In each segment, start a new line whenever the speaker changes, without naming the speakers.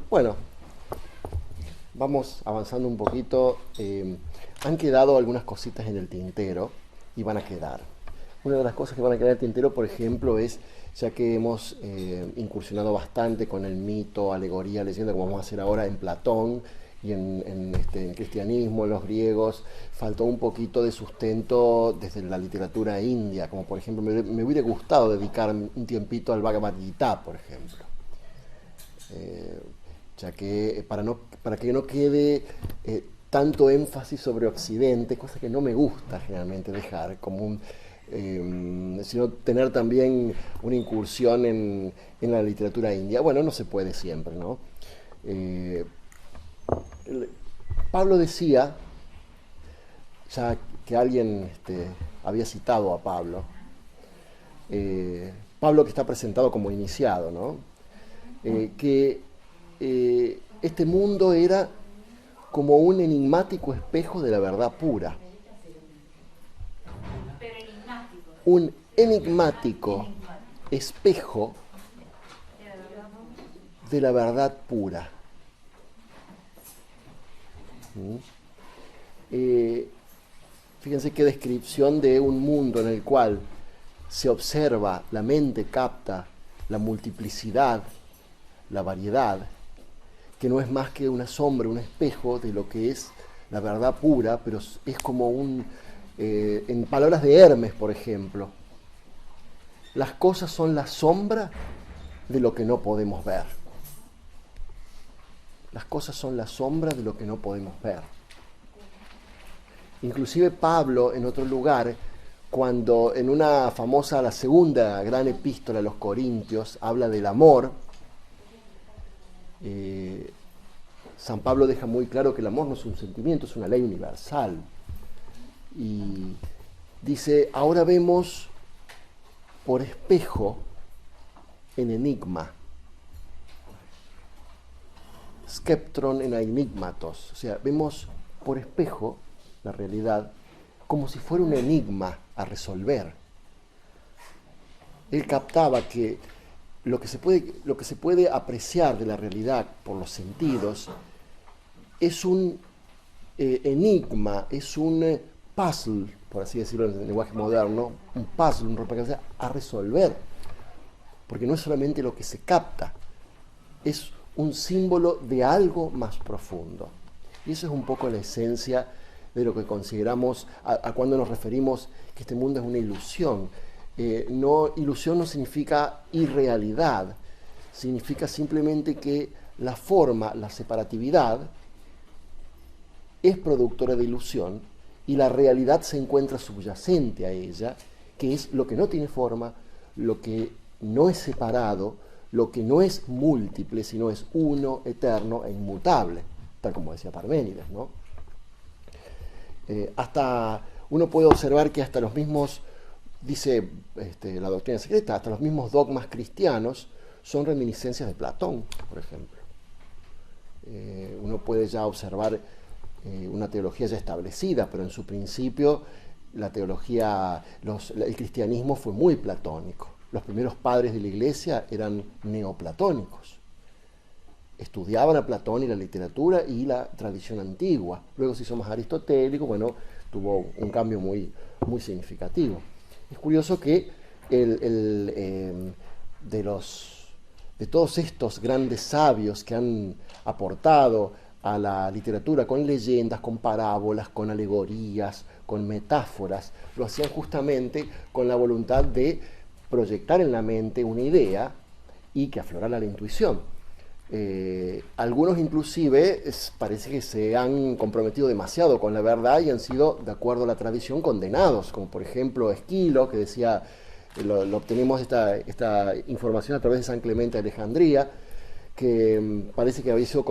Bueno, vamos avanzando un poquito. Han quedado algunas cositas en el tintero y van a quedar. Una de las cosas que van a quedar en el tintero, por ejemplo, es, ya que hemos incursionado bastante con el mito, alegoría, leyenda, como vamos a hacer ahora en Platón y en cristianismo, en los griegos, faltó un poquito de sustento desde la literatura india, como por ejemplo, me hubiera gustado dedicar un tiempito al Bhagavad Gita, por ejemplo. Eh, ya que para que no quede tanto énfasis sobre Occidente, cosa que no me gusta generalmente dejar, sino tener también una incursión en la literatura india. Bueno, no se puede siempre, ¿no? Eh, Pablo decía, ya que alguien había citado a Pablo, Pablo que está presentado como iniciado, ¿no? Que este mundo era como un enigmático espejo de la verdad pura.
Pero enigmático.
Un enigmático espejo de la verdad pura. ¿Mm? Fíjense qué descripción de un mundo en el cual se observa, la mente capta la multiplicidad, la variedad, que no es más que una sombra, un espejo de lo que es la verdad pura, pero es como en palabras de Hermes, por ejemplo, las cosas son la sombra de lo que no podemos ver. Las cosas son la sombra de lo que no podemos ver. Inclusive Pablo, en otro lugar, cuando en una famosa, la segunda gran epístola a los Corintios, habla del amor, San Pablo deja muy claro que el amor no es un sentimiento, es una ley universal. Y dice, ahora vemos por espejo en enigma. Skeptron en enigmatos. O sea, vemos por espejo la realidad como si fuera un enigma a resolver. Él captaba que lo que se puede apreciar de la realidad por los sentidos es un enigma, es un puzzle, por así decirlo en el lenguaje moderno, un puzzle, un rompecabezas a resolver. Porque no es solamente lo que se capta, es un símbolo de algo más profundo. Y eso es un poco la esencia de lo que consideramos a cuando nos referimos que este mundo es una ilusión. Ilusión no significa irrealidad, significa simplemente que la forma, la separatividad, es productora de ilusión y la realidad se encuentra subyacente a ella, que es lo que no tiene forma, lo que no es separado, lo que no es múltiple, sino es uno, eterno e inmutable, tal como decía Parménides, ¿no? Hasta uno puede observar que hasta los mismos, dice la doctrina secreta, hasta los mismos dogmas cristianos son reminiscencias de Platón, por ejemplo. Uno puede ya observar una teología ya establecida, pero en su principio la teología, el cristianismo fue muy platónico. Los primeros padres de la iglesia eran neoplatónicos. Estudiaban a Platón y la literatura y la tradición antigua. Luego se hizo más aristotélico, bueno, tuvo un cambio muy, muy significativo. Es curioso que de todos estos grandes sabios que han aportado a la literatura con leyendas, con parábolas, con alegorías, con metáforas, lo hacían justamente con la voluntad de proyectar en la mente una idea y que aflorara la intuición. Algunos inclusive parece que se han comprometido demasiado con la verdad y han sido, de acuerdo a la tradición, condenados, como por ejemplo Esquilo, que decía, lo obtenemos esta información a través de San Clemente de Alejandría, que parece que había sido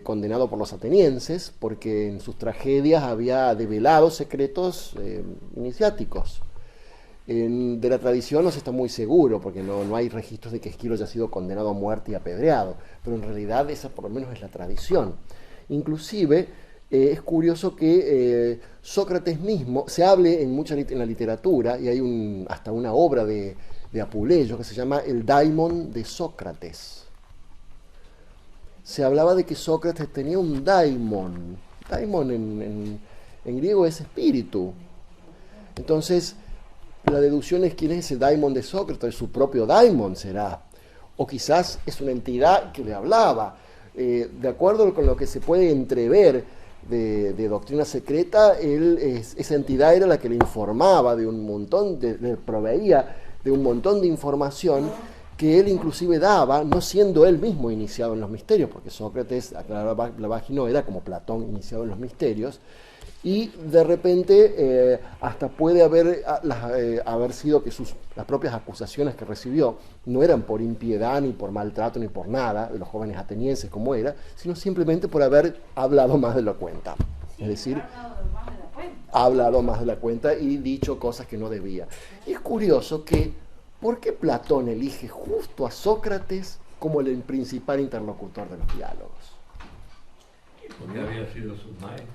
condenado por los atenienses porque en sus tragedias había develado secretos iniciáticos. De la tradición no se está muy seguro, porque no hay registros de que Esquilo haya sido condenado a muerte y apedreado, pero en realidad esa por lo menos es la tradición. Inclusive es curioso que Sócrates mismo, se hable en la literatura, y hay hasta una obra de Apuleyo que se llama El Daimon de Sócrates. se hablaba de que Sócrates tenía un daimon. Daimon en griego es espíritu. Entonces, la deducción es quién es ese daimon de Sócrates, su propio daimon será. O quizás es una entidad que le hablaba. De acuerdo con lo que se puede entrever de doctrina secreta, esa entidad era la que le informaba de un montón, le proveía de un montón de información que él inclusive daba, no siendo él mismo iniciado en los misterios, porque Sócrates, Blavatsky no era como Platón iniciado en los misterios, y de repente hasta puede haber sido que las propias acusaciones que recibió no eran por impiedad, ni por maltrato, ni por nada, de los jóvenes atenienses como era, sino simplemente por haber hablado más de la cuenta.
Sí,
es decir,
ha hablado más
hablado más de
de la cuenta.
la cuenta y dicho cosas que no debía. Y es curioso que, ¿por qué Platón elige justo a Sócrates como el principal interlocutor de los diálogos?
Porque había sido su maestro.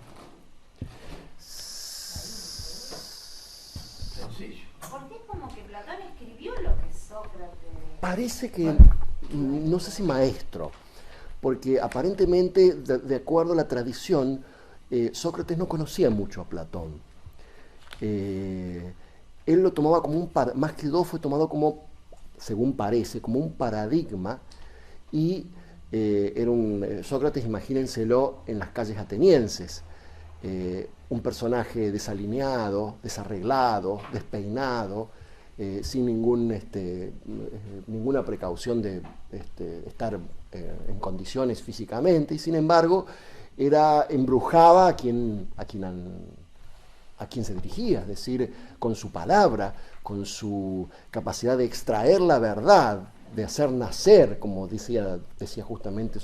Sencillo.
Porque es como que Platón escribió lo que Sócrates...
Parece que, no sé si maestro, porque aparentemente, de acuerdo a la tradición, Sócrates no conocía mucho a Platón. Él lo tomaba como más que todo fue tomado como, según parece, como un paradigma, y era Sócrates, imagínenselo en las calles atenienses, un personaje desalineado, desarreglado, despeinado, sin ninguna precaución de estar en condiciones físicamente, y sin embargo embrujaba a quien se dirigía, es decir, con su palabra, con su capacidad de extraer la verdad, de hacer nacer, como decía justamente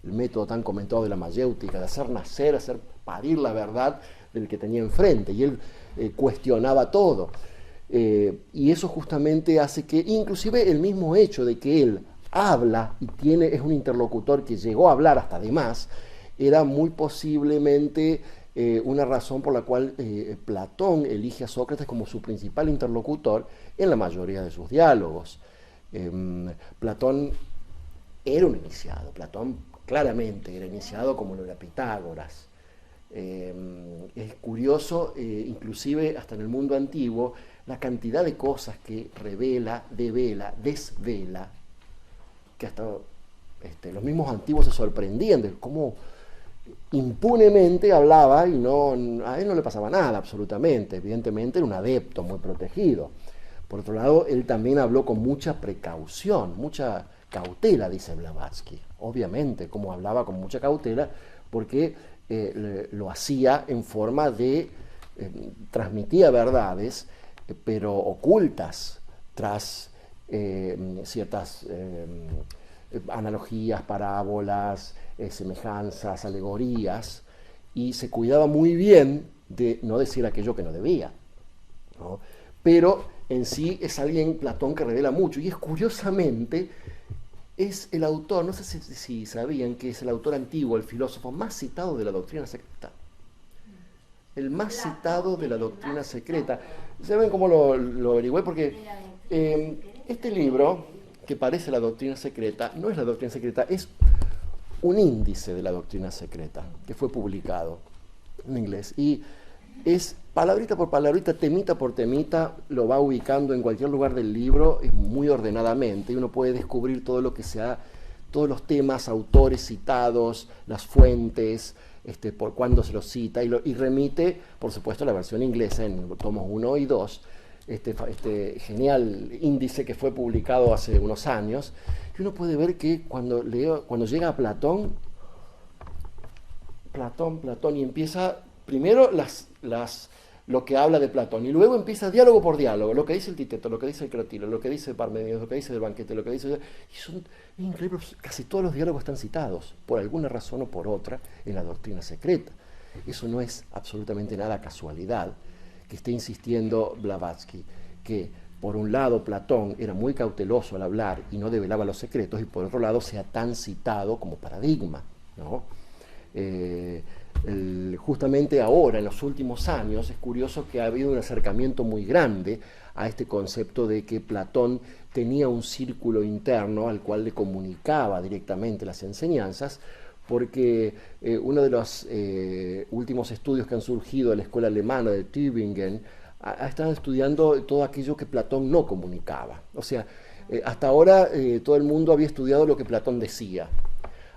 el método tan comentado de la mayéutica, de hacer nacer, hacer parir la verdad del que tenía enfrente, y él cuestionaba todo. Y eso justamente hace que, inclusive el mismo hecho de que él habla y es un interlocutor que llegó a hablar hasta de más, era muy posiblemente una razón por la cual Platón elige a Sócrates como su principal interlocutor en la mayoría de sus diálogos. Platón era un iniciado, Platón claramente era iniciado como lo era Pitágoras. Es curioso, inclusive hasta en el mundo antiguo, la cantidad de cosas que revela, devela, desvela, que hasta los mismos antiguos se sorprendían de cómo impunemente hablaba y a él no le pasaba nada absolutamente. Evidentemente era un adepto muy protegido. Por otro lado, él también habló con mucha precaución, mucha cautela, dice Blavatsky. Obviamente, como hablaba con mucha cautela, porque lo hacía en forma de transmitía verdades, pero ocultas tras ciertas analogías, parábolas, semejanzas, alegorías, y se cuidaba muy bien de no decir aquello que no debía, ¿no? Pero en sí es alguien, Platón, que revela mucho, y curiosamente es el autor, no sé si sabían que es el autor antiguo, el filósofo más citado de la doctrina secreta. El más citado de la doctrina secreta. ¿Saben cómo lo averigüé? Porque este libro, que parece la doctrina secreta, no es la doctrina secreta, es un índice de la doctrina secreta, que fue publicado en inglés. Y es palabrita por palabrita, temita por temita, lo va ubicando en cualquier lugar del libro muy ordenadamente, y uno puede descubrir todo lo que todos los temas, autores citados, las fuentes, por cuándo se los cita, y remite, por supuesto, a la versión inglesa en tomos 1 y 2, este genial índice que fue publicado hace unos años, y uno puede ver que cuando llega a Platón, y empieza primero lo que habla de Platón, y luego empieza diálogo por diálogo, lo que dice el Titeto, lo que dice el Cratilo, lo que dice Parmenides, lo que dice del banquete, lo que dice... Y es increíble, casi todos los diálogos están citados, por alguna razón o por otra, en la doctrina secreta. Eso no es absolutamente nada casualidad, que esté insistiendo Blavatsky, que por un lado Platón era muy cauteloso al hablar y no develaba los secretos, y por otro lado sea tan citado como paradigma, ¿no? Justamente ahora, en los últimos años, es curioso que ha habido un acercamiento muy grande a este concepto de que Platón tenía un círculo interno al cual le comunicaba directamente las enseñanzas, porque uno de los últimos estudios que han surgido de la escuela alemana de Tübingen ha estado estudiando todo aquello que Platón no comunicaba. O sea, hasta ahora todo el mundo había estudiado lo que Platón decía.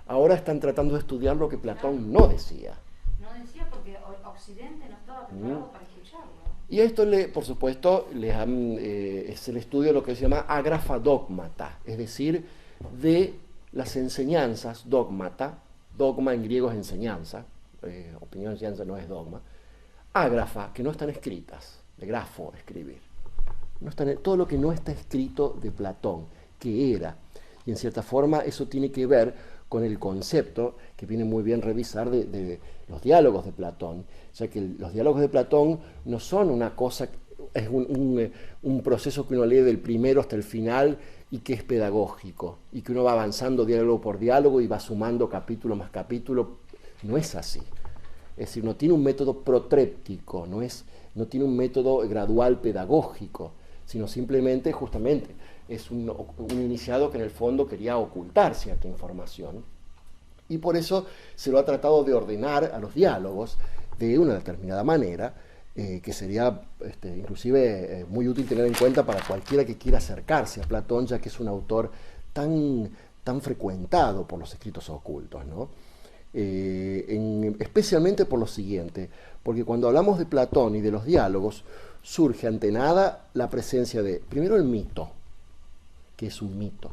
Ahora están tratando de estudiar lo que Platón no decía.
No decía porque Occidente no estaba preparado para escucharlo.
Y esto, por supuesto, es el estudio de lo que se llama agrafa dogmata, es decir, de las enseñanzas, dogmata, dogma en griego es enseñanza, opinión enseñanza no es dogma, ágrafa, que no están escritas, de grafo, escribir. No están, todo lo que no está escrito de Platón, que era, y en cierta forma eso tiene que ver con el concepto que viene muy bien revisar de los diálogos de Platón, ya que los diálogos de Platón no son una cosa, es un proceso que uno lee del primero hasta el final y que es pedagógico, y que uno va avanzando diálogo por diálogo y va sumando capítulo más capítulo. No es así. Es decir, no tiene un método protréptico, no tiene un método gradual pedagógico, sino simplemente, justamente, es un iniciado que en el fondo quería ocultar cierta información, y por eso se lo ha tratado de ordenar a los diálogos de una determinada manera, que sería inclusive muy útil tener en cuenta para cualquiera que quiera acercarse a Platón, ya que es un autor tan frecuentado por los escritos ocultos, ¿no? Especialmente por lo siguiente, porque cuando hablamos de Platón y de los diálogos, surge ante nada la presencia de, primero, el mito, que es un mito,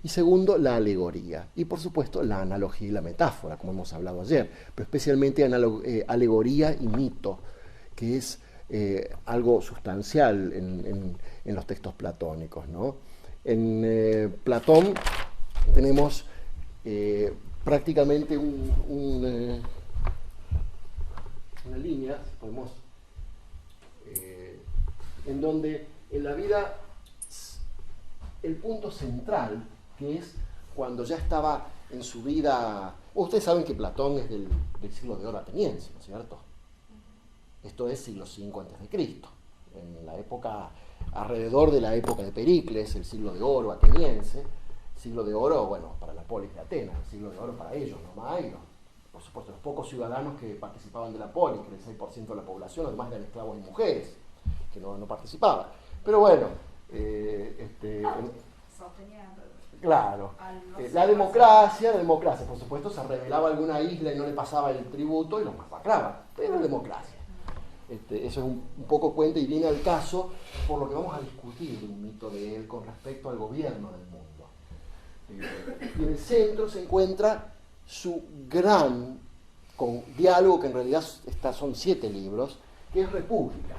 y segundo, la alegoría, y por supuesto la analogía y la metáfora, como hemos hablado ayer, pero especialmente alegoría y mito, que es algo sustancial en los textos platónicos, ¿no? En Platón tenemos prácticamente una línea, si podemos, en donde en la vida el punto central, que es cuando ya estaba en su vida. Ustedes saben que Platón es del siglo de oro ateniense, ¿no es cierto? Esto es siglo V a.C., en la época, alrededor de la época de Pericles, el siglo de oro ateniense. Siglo de oro, bueno, para la polis de Atenas, el siglo de oro para ellos, nomás, y por supuesto los pocos ciudadanos que participaban de la polis, que era el 6% de la población, además eran esclavos y mujeres, que no participaban. Pero bueno, claro, la democracia, por supuesto, se rebelaba alguna isla y no le pasaba el tributo y los masacraban, pero democracia. Eso es un poco cuenta y viene al caso por lo que vamos a discutir de un mito de él con respecto al gobierno del mundo. Y en el centro se encuentra su gran diálogo, que en realidad son 7 libros, que es República.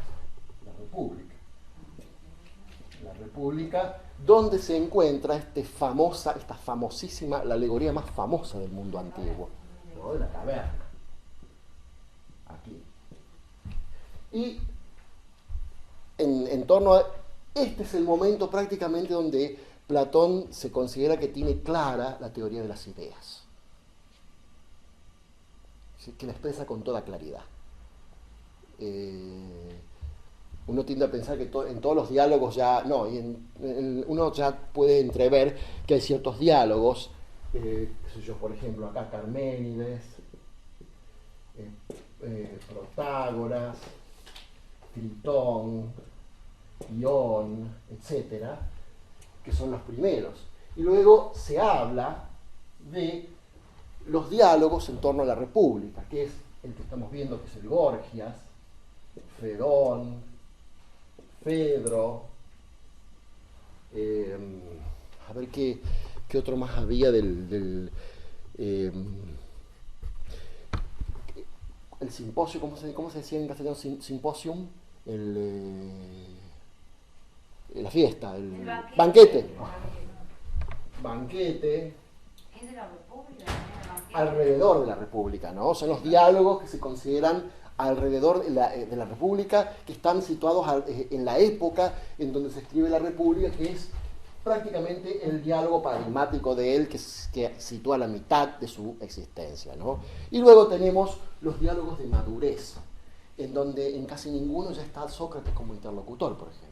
La República, donde se encuentra esta famosísima, la alegoría más famosa del mundo antiguo, ¿no? De la caverna. Aquí. Y en torno a este es el momento prácticamente donde Platón se considera que tiene clara la teoría de las ideas, que la expresa con toda claridad. Uno tiende a pensar que en todos los diálogos ya, no, uno ya puede entrever que hay ciertos diálogos, qué sé yo, por ejemplo, acá Carménides, Protágoras, Tritón, Ión, etcétera, que son los primeros. Y luego se habla de los diálogos en torno a la República, que es el que estamos viendo, que es el Gorgias, Fedón, Fedro, a ver qué otro más había el simposio, ¿cómo se decía en castellano? Simposium, la fiesta, el banquete. Banquete.
¿Es de la República?
Alrededor de la República, ¿no? Son los diálogos que se consideran alrededor de la República, que están situados en la época en donde se escribe la República, que es prácticamente el diálogo paradigmático de él, que sitúa la mitad de su existencia, ¿no? Y luego tenemos los diálogos de madurez, en donde en casi ninguno ya está Sócrates como interlocutor, por ejemplo.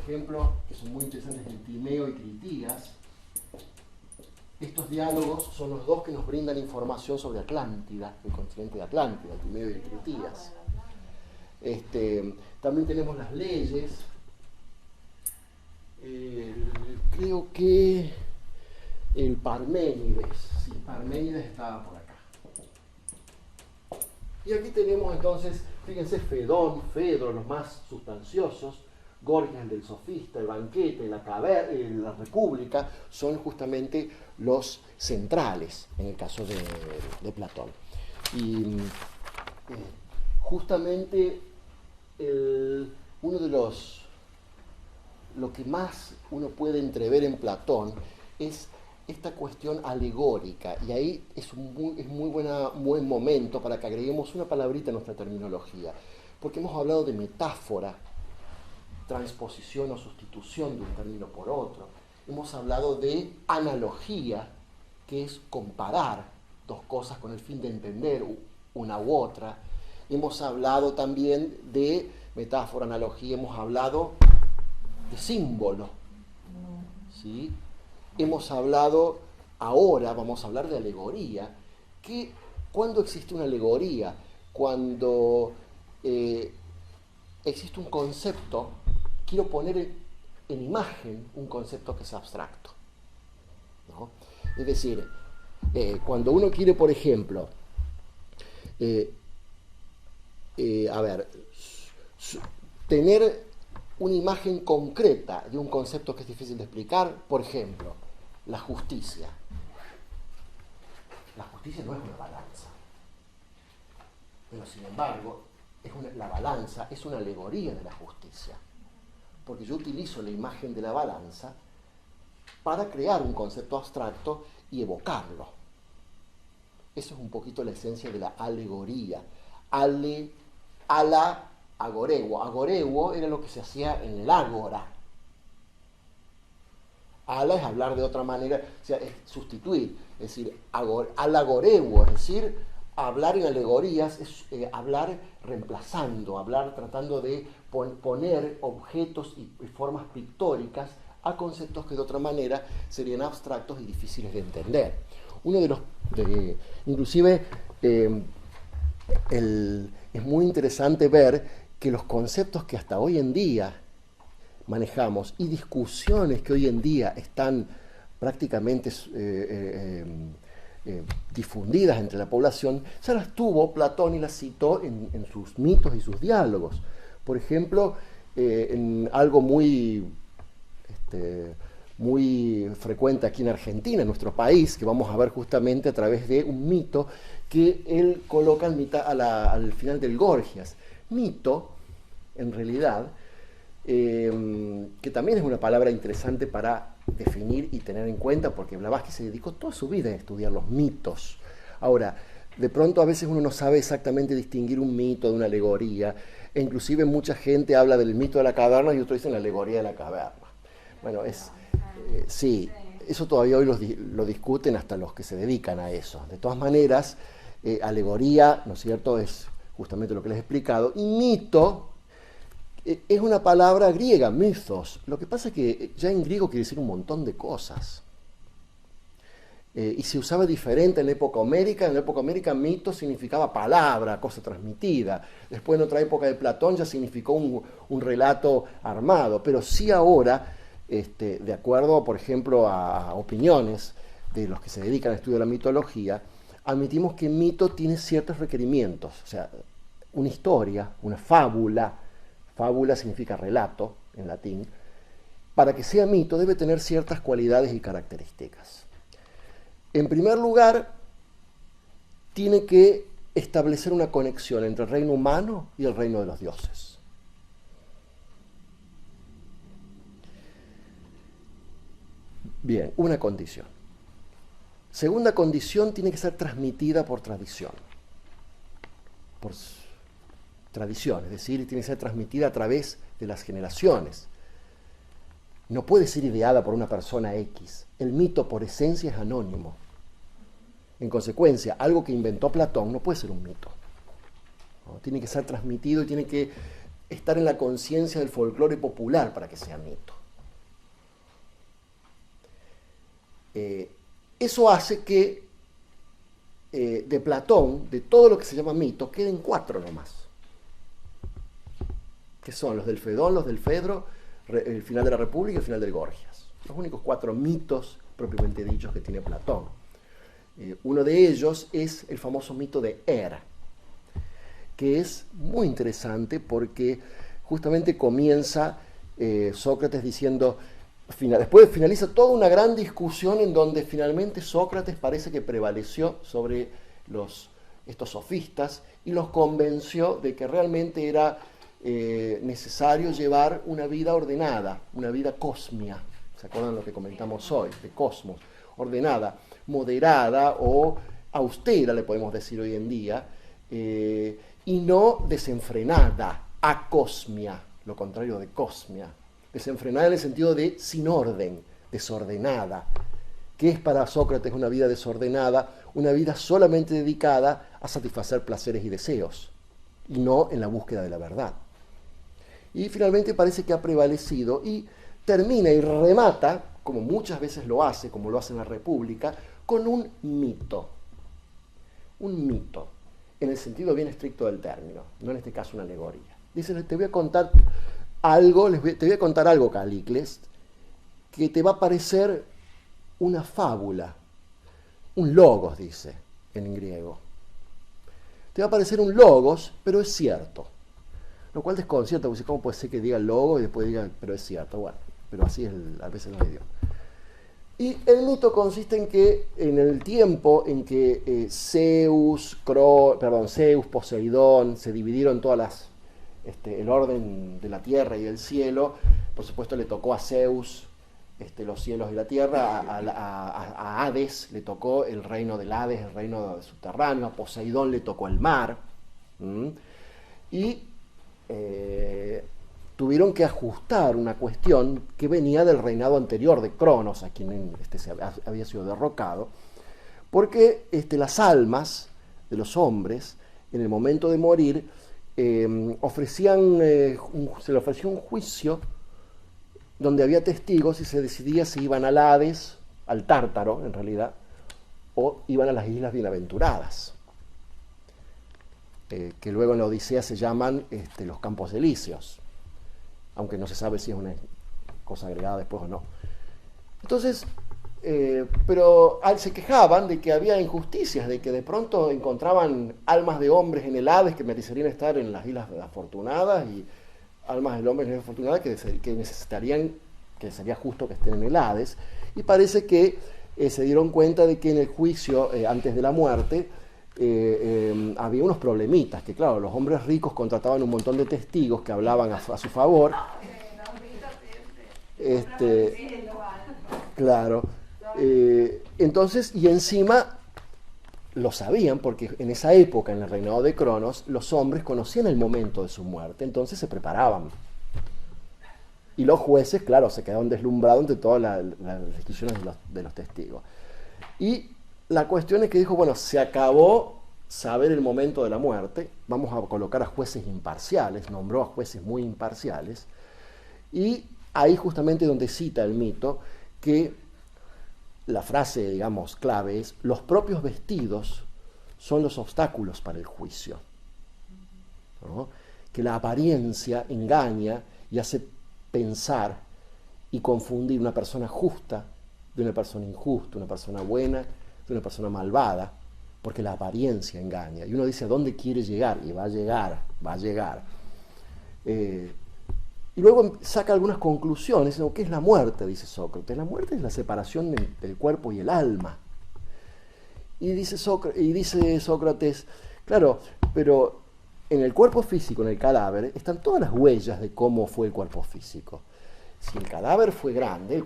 ejemplo, que son muy interesantes, el Timeo y Critías. Estos diálogos son los dos que nos brindan información sobre Atlántida, el continente de Atlántida, el Timeo y el Critías. También tenemos las leyes. Creo que el Parménides, sí, Parménides estaba por acá. Y aquí tenemos entonces, fíjense, Fedón, Fedro, los más sustanciosos, Gorgias, el del sofista, el banquete, la república, son justamente los centrales en el caso de Platón. Y justamente lo que más uno puede entrever en Platón es esta cuestión alegórica, y ahí es muy buen momento para que agreguemos una palabrita a nuestra terminología, porque hemos hablado de metáfora, transposición o sustitución de un término por otro. Hemos hablado de analogía, que es comparar dos cosas con el fin de entender una u otra. Hemos hablado también de metáfora, analogía, hemos hablado de símbolo, ¿sí? Hemos hablado, ahora vamos a hablar de alegoría. ¿Cuándo existe una alegoría? Cuando existe un concepto, quiero poner en imagen un concepto que es abstracto, ¿no? Es decir, cuando uno quiere, por ejemplo, tener una imagen concreta de un concepto que es difícil de explicar, por ejemplo, la justicia. La justicia no es una balanza, pero sin embargo, la balanza es una alegoría de la justicia, porque yo utilizo la imagen de la balanza para crear un concepto abstracto y evocarlo. Eso es un poquito la esencia de la alegoría. Agoreguo. Agoreguo era lo que se hacía en el ágora. Ala es hablar de otra manera, o sea, es sustituir. Es decir, alagoreguo, es decir, hablar en alegorías, es hablar reemplazando, hablar tratando de poner objetos y formas pictóricas a conceptos que de otra manera serían abstractos y difíciles de entender. Inclusive es muy interesante ver que los conceptos que hasta hoy en día manejamos y discusiones que hoy en día están prácticamente difundidas entre la población, ya las tuvo Platón y las citó en sus mitos y sus diálogos. Por ejemplo, en algo muy frecuente aquí en Argentina, en nuestro país, que vamos a ver justamente a través de un mito que él coloca al final del Gorgias. Mito, en realidad, que también es una palabra interesante para definir y tener en cuenta, porque Blavatsky se dedicó toda su vida a estudiar los mitos. Ahora, de pronto a veces uno no sabe exactamente distinguir un mito de una alegoría, e inclusive mucha gente habla del mito de la caverna y otros dicen la alegoría de la caverna. Bueno, sí, eso todavía hoy lo discuten hasta los que se dedican a eso. De todas maneras, alegoría, ¿no es cierto?, es justamente lo que les he explicado, y mito es una palabra griega, mythos. Lo que pasa es que ya en griego quiere decir un montón de cosas. Y se usaba diferente en la época homérica. En la época homérica mito significaba palabra, cosa transmitida. Después en otra época de Platón ya significó un relato armado. Pero sí ahora, de acuerdo, por ejemplo, a opiniones de los que se dedican al estudio de la mitología, admitimos que mito tiene ciertos requerimientos. O sea, una historia, una fábula significa relato en latín, para que sea mito debe tener ciertas cualidades y características. En primer lugar, tiene que establecer una conexión entre el reino humano y el reino de los dioses. Bien, una condición. Segunda condición, tiene que ser transmitida por tradición. Por tradición, es decir, tiene que ser transmitida a través de las generaciones. No puede ser ideada por una persona X. El mito por esencia es anónimo. En consecuencia, algo que inventó Platón no puede ser un mito, ¿no? Tiene que ser transmitido y tiene que estar en la conciencia del folclore popular para que sea mito. Eso hace que de Platón, de todo lo que se llama mito, queden 4 nomás, que son los del Fedón, los del Fedro, el final de la República y el final del Gorgias. Los únicos 4 mitos propiamente dichos que tiene Platón. Uno de ellos es el famoso mito de Er, que es muy interesante porque justamente comienza Sócrates diciendo, después finaliza toda una gran discusión en donde finalmente Sócrates parece que prevaleció sobre estos sofistas y los convenció de que realmente era necesario llevar una vida ordenada, una vida cosmia. ¿Se acuerdan lo que comentamos hoy? De cosmos. Ordenada, moderada o austera, le podemos decir hoy en día, y no desenfrenada, acosmia, lo contrario de cosmia. Desenfrenada en el sentido de sin orden, desordenada. ¿Qué es para Sócrates una vida desordenada? Una vida solamente dedicada a satisfacer placeres y deseos, y no en la búsqueda de la verdad. Y finalmente parece que ha prevalecido y termina y remata, como muchas veces lo hace, como lo hace en la República, con un mito. Un mito, en el sentido bien estricto del término, no en este caso una alegoría. Dice, te voy a contar algo, Calícles, que te va a parecer una fábula, un logos, dice en griego. Te va a parecer un logos, pero es cierto. Lo cual desconcierta, porque ¿cómo puede ser que diga logos y después diga, pero es cierto? Bueno, pero así es a veces los idiomas. Y el mito consiste en que en el tiempo en que Zeus, Poseidón, se dividieron todas el orden de la tierra y el cielo, por supuesto le tocó a Zeus los cielos y la tierra, a Hades le tocó el reino del Hades, el reino subterráneo, a Poseidón le tocó el mar, y tuvieron que ajustar una cuestión que venía del reinado anterior de Cronos, a quien había sido derrocado, porque las almas de los hombres, en el momento de morir, se le ofreció un juicio donde había testigos y se decidía si iban al Hades, al Tártaro en realidad, o iban a las Islas Bienaventuradas, que luego en la Odisea se llaman los Campos Elíseos, aunque no se sabe si es una cosa agregada después o no. Entonces, pero se quejaban de que había injusticias, de que de pronto encontraban almas de hombres en el Hades que merecerían estar en las Islas Afortunadas y almas de hombres en el Afortunadas que necesitarían, que sería justo que estén en el Hades, y parece que se dieron cuenta de que en el juicio antes de la muerte había unos problemitas, que claro, los hombres ricos contrataban un montón de testigos que hablaban a su favor. Claro. Entonces, y encima lo sabían porque en esa época, en el reinado de Cronos, los hombres conocían el momento de su muerte, entonces se preparaban. Y los jueces, claro, se quedaron deslumbrados ante todas las discusiones de los testigos. Y la cuestión es que dijo, bueno, se acabó saber el momento de la muerte, vamos a colocar a jueces imparciales, nombró a jueces muy imparciales, y ahí justamente donde cita el mito que la frase, digamos, clave es, los propios vestidos son los obstáculos para el juicio, ¿no? Que la apariencia engaña y hace pensar y confundir una persona justa de una persona injusta, una persona buena de una persona malvada, porque la apariencia engaña. Y uno dice, ¿a dónde quiere llegar? Y va a llegar, va a llegar. Y luego saca algunas conclusiones. ¿Qué es la muerte? Dice Sócrates. La muerte es la separación del cuerpo y el alma. Y dice Sócrates, claro, pero en el cuerpo físico, en el cadáver, están todas las huellas de cómo fue el cuerpo físico. Si el cadáver fue grande,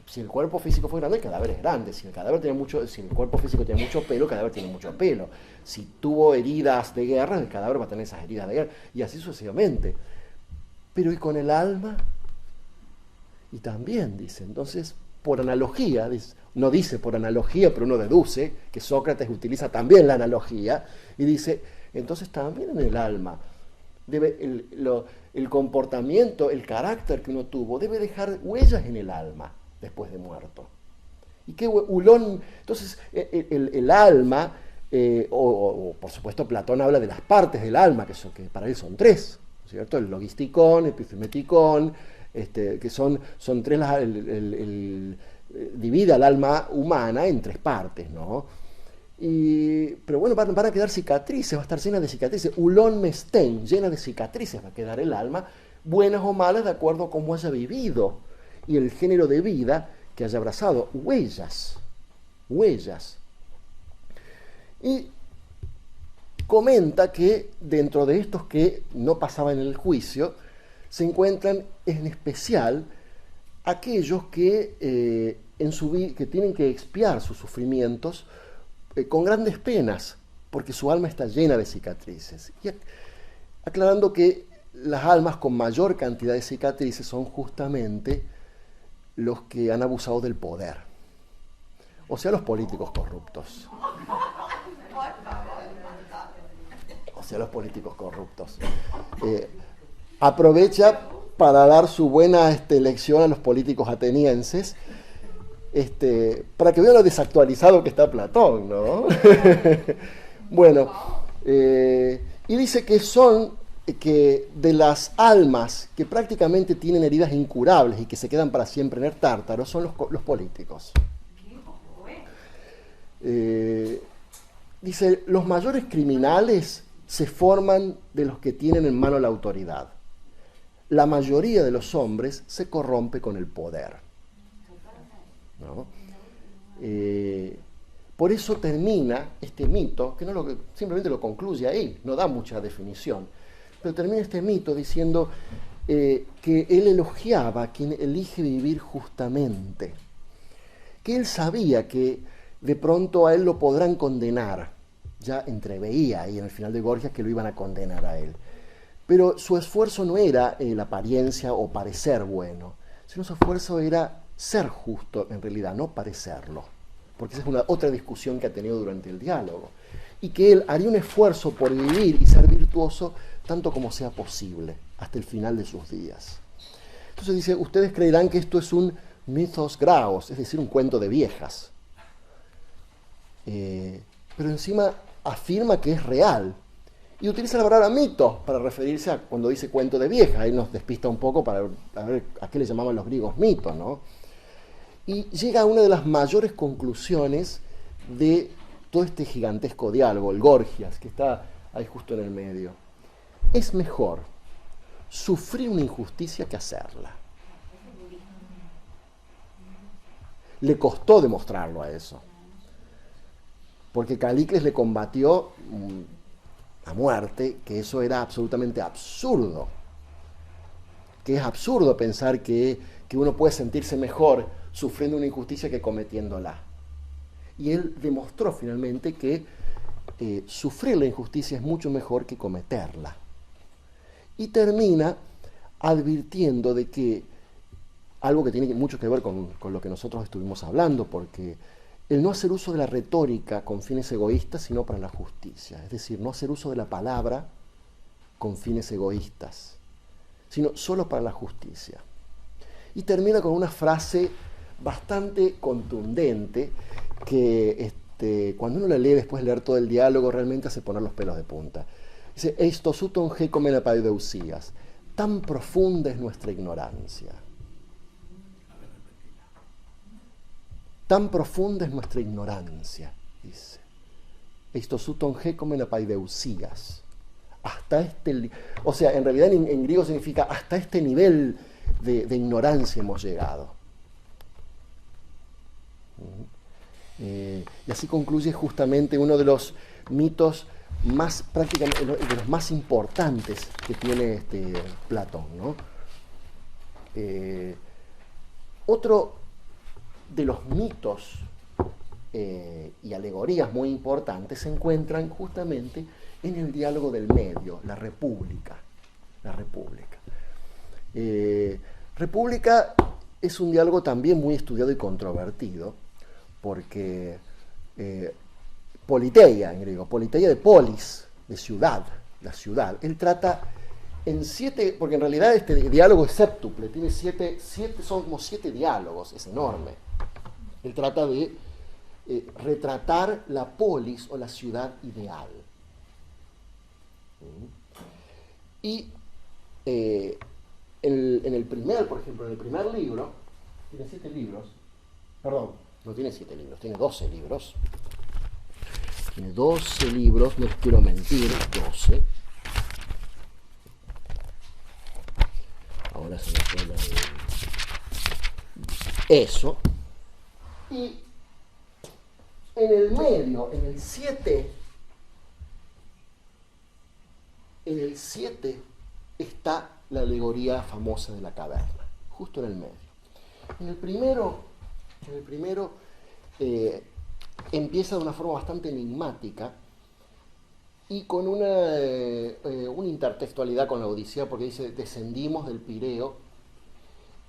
si el cuerpo físico fue grande, el cadáver es grande. Si el cuerpo físico tiene mucho pelo, el cadáver tiene mucho pelo. Si tuvo heridas de guerra, el cadáver va a tener esas heridas de guerra. Y así sucesivamente. Pero ¿y con el alma? Y también dice, entonces, por analogía, no dice por analogía, pero uno deduce que Sócrates utiliza también la analogía, y dice, entonces también en el alma el comportamiento, el carácter que uno tuvo, debe dejar huellas en el alma después de muerto. Y que Ulón, entonces el alma, o por supuesto Platón habla de las partes del alma, que para él son tres, ¿cierto? El logisticón, el epifimeticón, que son tres, divide al alma humana en tres partes, ¿no? Pero bueno, van a quedar cicatrices, va a estar llena de cicatrices. Ulón mestén, llena de cicatrices va a quedar el alma, buenas o malas de acuerdo a cómo haya vivido y el género de vida que haya abrazado. Huellas. Y comenta que dentro de estos que no pasaban en el juicio, se encuentran en especial aquellos que en su vida que tienen que expiar sus sufrimientos con grandes penas, porque su alma está llena de cicatrices. Y aclarando que las almas con mayor cantidad de cicatrices son justamente los que han abusado del poder, o sea, los políticos corruptos. Aprovecha para dar su buena lección a los políticos atenienses, para que vean lo desactualizado que está Platón, ¿no? Bueno, y dice que de las almas que prácticamente tienen heridas incurables y que se quedan para siempre en el tártaro son los políticos. Dice, los mayores criminales se forman de los que tienen en mano la autoridad. La mayoría de los hombres se corrompe con el poder, ¿no? Por eso termina este mito, que simplemente lo concluye ahí, no da mucha definición, pero termina este mito diciendo que él elogiaba a quien elige vivir justamente, que él sabía que de pronto a él lo podrán condenar, ya entreveía ahí en el final de Gorgias que lo iban a condenar a él, pero su esfuerzo no era la apariencia o parecer bueno, sino su esfuerzo era ser justo en realidad, no parecerlo, porque esa es otra discusión que ha tenido durante el diálogo, y que él haría un esfuerzo por vivir y ser virtuoso tanto como sea posible, hasta el final de sus días. Entonces dice, ustedes creerán que esto es un mythos graos, es decir, un cuento de viejas, pero encima afirma que es real, y utiliza la palabra mito para referirse a cuando dice cuento de vieja. Ahí nos despista un poco para ver a qué le llamaban los griegos mitos, ¿no? Y llega a una de las mayores conclusiones de todo este gigantesco diálogo, el Gorgias, que está ahí justo en el medio. Es mejor sufrir una injusticia que hacerla. Le costó demostrarlo a eso, porque Calícles le combatió a muerte que eso era absolutamente absurdo, que es absurdo pensar que uno puede sentirse mejor sufriendo una injusticia que cometiéndola. Y él demostró finalmente que sufrir la injusticia es mucho mejor que cometerla. Y termina advirtiendo de que algo que tiene mucho que ver con lo que nosotros estuvimos hablando, porque el no hacer uso de la retórica con fines egoístas, sino para la justicia. Es decir, no hacer uso de la palabra con fines egoístas, sino solo para la justicia. Y termina con una frase bastante contundente que cuando uno la lee después de leer todo el diálogo realmente hace poner los pelos de punta. Dice, «Esto suton hecomen apaideusías». Tan profunda es nuestra ignorancia. Tan profunda es nuestra ignorancia, dice. «Esto suton hecomen apaideusías». Hasta o sea, en realidad en griego significa hasta este nivel de ignorancia hemos llegado. Y así concluye justamente uno de los mitos más prácticamente de los más importantes que tiene Platón, ¿no? Otro de los mitos y alegorías muy importantes se encuentran justamente en el diálogo del medio, la República. La República. República es un diálogo también muy estudiado y controvertido, porque politeia en griego, politeia de polis, de ciudad, la ciudad. Él trata en 7, porque en realidad este diálogo es séptuple, tiene son como 7 diálogos, es enorme. Él trata de retratar la polis o la ciudad ideal. Y en el primer, por ejemplo, en el primer libro, tiene 7 libros, perdón, no tiene 7 libros, tiene 12 libros. Tiene 12 libros, no les quiero mentir, 12. Ahora se me fue eso. Y en el medio, en el 7, está la alegoría famosa de la caverna, justo en el medio. En el primero empieza de una forma bastante enigmática y con una intertextualidad con la Odisea, porque dice: descendimos del Pireo,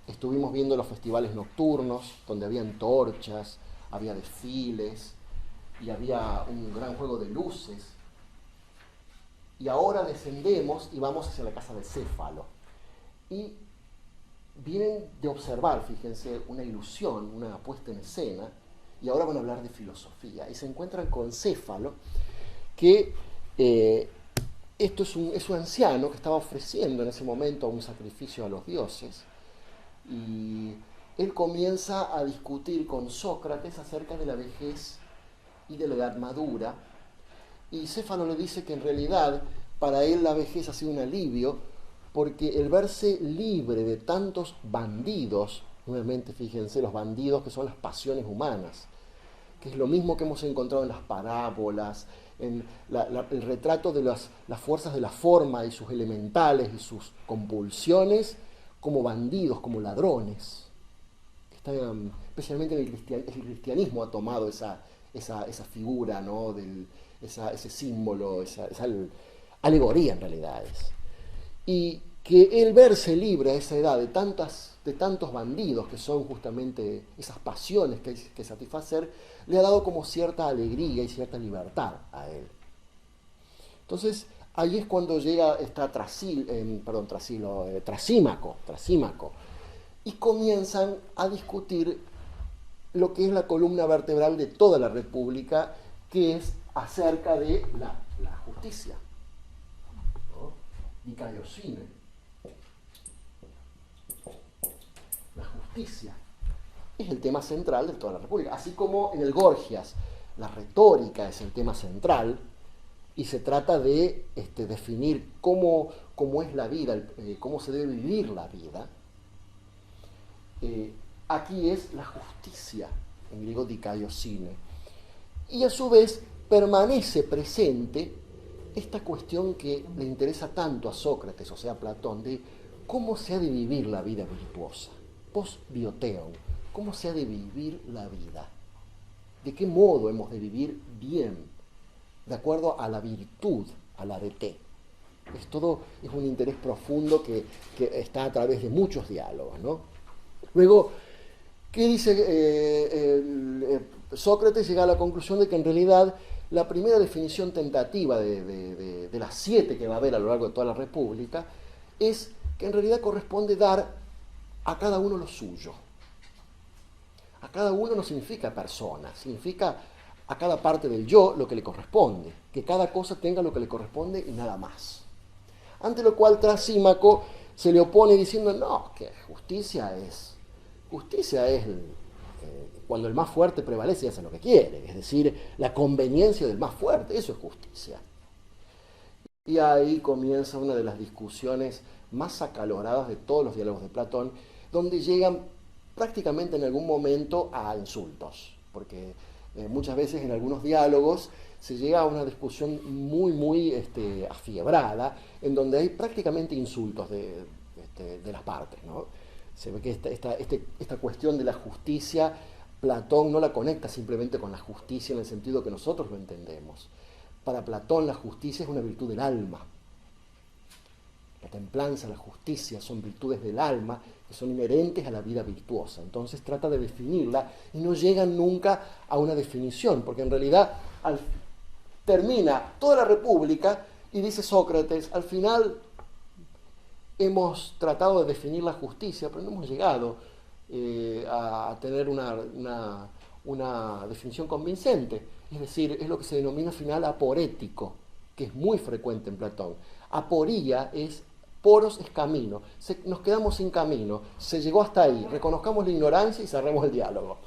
estuvimos viendo los festivales nocturnos, donde había antorchas, había desfiles y había un gran juego de luces. Y ahora descendemos y vamos hacia la casa de Céfalo. Y vienen de observar, fíjense, una ilusión, una puesta en escena, y ahora van a hablar de filosofía. Y se encuentran con Céfalo, que esto es un anciano que estaba ofreciendo en ese momento un sacrificio a los dioses, y él comienza a discutir con Sócrates acerca de la vejez y de la edad madura, y Céfalo le dice que en realidad para él la vejez ha sido un alivio, porque el verse libre de tantos bandidos, nuevamente fíjense, los bandidos que son las pasiones humanas, que es lo mismo que hemos encontrado en las parábolas, en el retrato de las fuerzas de la forma y sus elementales y sus compulsiones, como bandidos, como ladrones. Especialmente el cristianismo ha tomado esa figura, ¿no? Ese símbolo, esa alegoría en realidad es. Y que él verse libre a esa edad de tantos bandidos, que son justamente esas pasiones que hay que satisfacer, le ha dado como cierta alegría y cierta libertad a él. Entonces, ahí es cuando llega Trasímaco, y comienzan a discutir lo que es la columna vertebral de toda la República, que es acerca de la justicia, ¿no? Dikaiosune. La justicia es el tema central de toda la República, así como en el Gorgias la retórica es el tema central y se trata de definir cómo es la vida, cómo se debe vivir la vida. Aquí es la justicia, en griego dikaiosune, y a su vez permanece presente esta cuestión que le interesa tanto a Sócrates, o sea, a Platón, de cómo se ha de vivir la vida virtuosa, post-bioteon, cómo se ha de vivir la vida, de qué modo hemos de vivir bien, de acuerdo a la virtud, a la arete. Es un interés profundo que está a través de muchos diálogos, ¿no? Luego, ¿qué dice Sócrates? Llega a la conclusión de que en realidad la primera definición tentativa de las 7 que va a haber a lo largo de toda la República es que en realidad corresponde dar a cada uno lo suyo. A cada uno no significa persona, significa a cada parte del yo lo que le corresponde, que cada cosa tenga lo que le corresponde y nada más. Ante lo cual Trasímaco se le opone diciendo: no, que justicia es cuando el más fuerte prevalece y hace lo que quiere, es decir, la conveniencia del más fuerte, eso es justicia. Y ahí comienza una de las discusiones más acaloradas de todos los diálogos de Platón, donde llegan prácticamente en algún momento a insultos, porque muchas veces en algunos diálogos se llega a una discusión muy afiebrada, en donde hay prácticamente insultos de las partes, ¿no? Se ve que esta cuestión de la justicia, Platón no la conecta simplemente con la justicia en el sentido que nosotros lo entendemos. Para Platón la justicia es una virtud del alma. La templanza, la justicia son virtudes del alma que son inherentes a la vida virtuosa. Entonces trata de definirla y no llegan nunca a una definición, porque en realidad termina toda la República y dice Sócrates: al final hemos tratado de definir la justicia, pero no hemos llegado a tener una definición convincente. Es decir, es lo que se denomina al final aporético, que es muy frecuente en Platón. Aporía es, poros es camino, nos quedamos sin camino, se llegó hasta ahí, reconozcamos la ignorancia y cerremos el diálogo.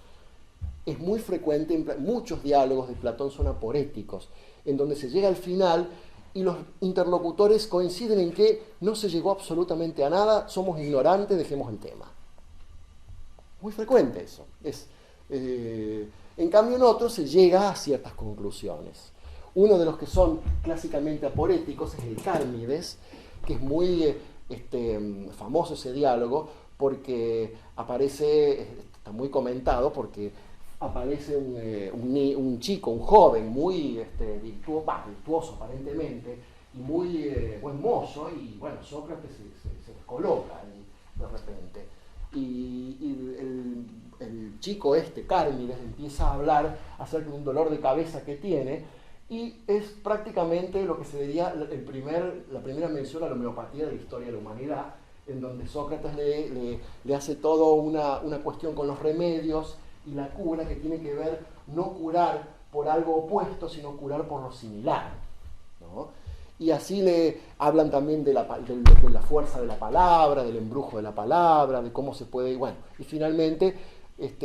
Es muy frecuente, muchos diálogos de Platón son aporéticos, en donde se llega al final y los interlocutores coinciden en que no se llegó absolutamente a nada, somos ignorantes, dejemos el tema. Muy frecuente eso. En cambio en otros se llega a ciertas conclusiones. Uno de los que son clásicamente aporéticos es el Cármides, que es muy famoso ese diálogo porque aparece, está muy comentado porque aparece un chico, un joven muy virtuoso aparentemente y muy buen mozo, y bueno, Sócrates se descoloca ahí de repente. Y el chico Cármides empieza a hablar acerca de un dolor de cabeza que tiene, y es prácticamente lo que se diría la primera mención a la homeopatía de la historia de la humanidad, en donde Sócrates le hace toda una cuestión con los remedios y la cura, que tiene que ver no curar por algo opuesto, sino curar por lo similar, ¿no? Y así le hablan también de la fuerza de la palabra, del embrujo de la palabra, de cómo se puede, bueno, y finalmente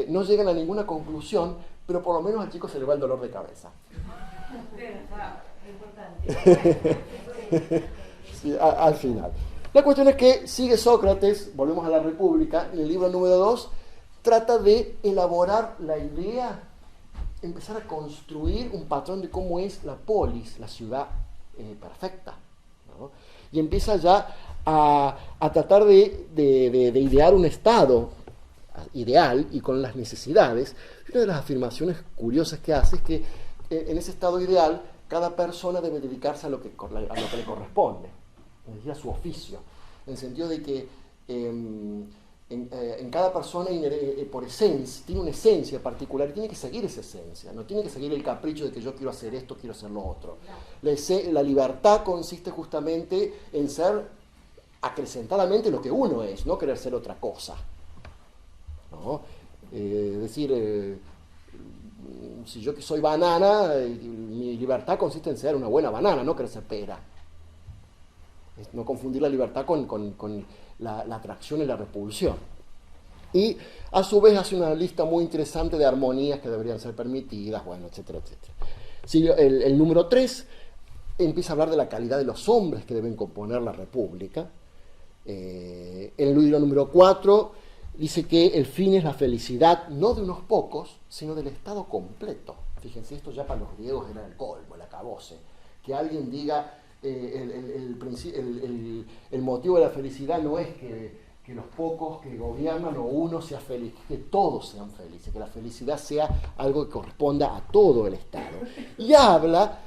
no llegan a ninguna conclusión, pero por lo menos al chico se le va el dolor de cabeza. Sí, al final. La cuestión es que sigue Sócrates, volvemos a la República, en el libro número 2, trata de elaborar la idea, empezar a construir un patrón de cómo es la polis, la ciudad perfecta, ¿no? Y empieza ya a tratar de idear un estado ideal y con las necesidades. Y una de las afirmaciones curiosas que hace es que en ese estado ideal cada persona debe dedicarse a lo que le corresponde, es decir, a su oficio, en el sentido de que en cada persona por esencia tiene una esencia particular y tiene que seguir esa esencia, no tiene que seguir el capricho de que yo quiero hacer esto, quiero hacer lo otro. La libertad consiste justamente en ser acrecentadamente lo que uno es, no querer ser otra cosa, ¿no? Es decir, si yo que soy banana, mi libertad consiste en ser una buena banana, no querer ser pera. No confundir la libertad con la atracción y la repulsión. Y a su vez hace una lista muy interesante de armonías que deberían ser permitidas, bueno, etcétera, etcétera. Sí, el número 3 empieza a hablar de la calidad de los hombres que deben componer la república. En el libro número 4 dice que el fin es la felicidad no de unos pocos, sino del Estado completo. Fíjense, esto ya para los griegos era el colmo, el acabose. Que alguien diga el motivo de la felicidad no es que los pocos que gobiernan o uno sea feliz, que todos sean felices, que la felicidad sea algo que corresponda a todo el Estado. Y habla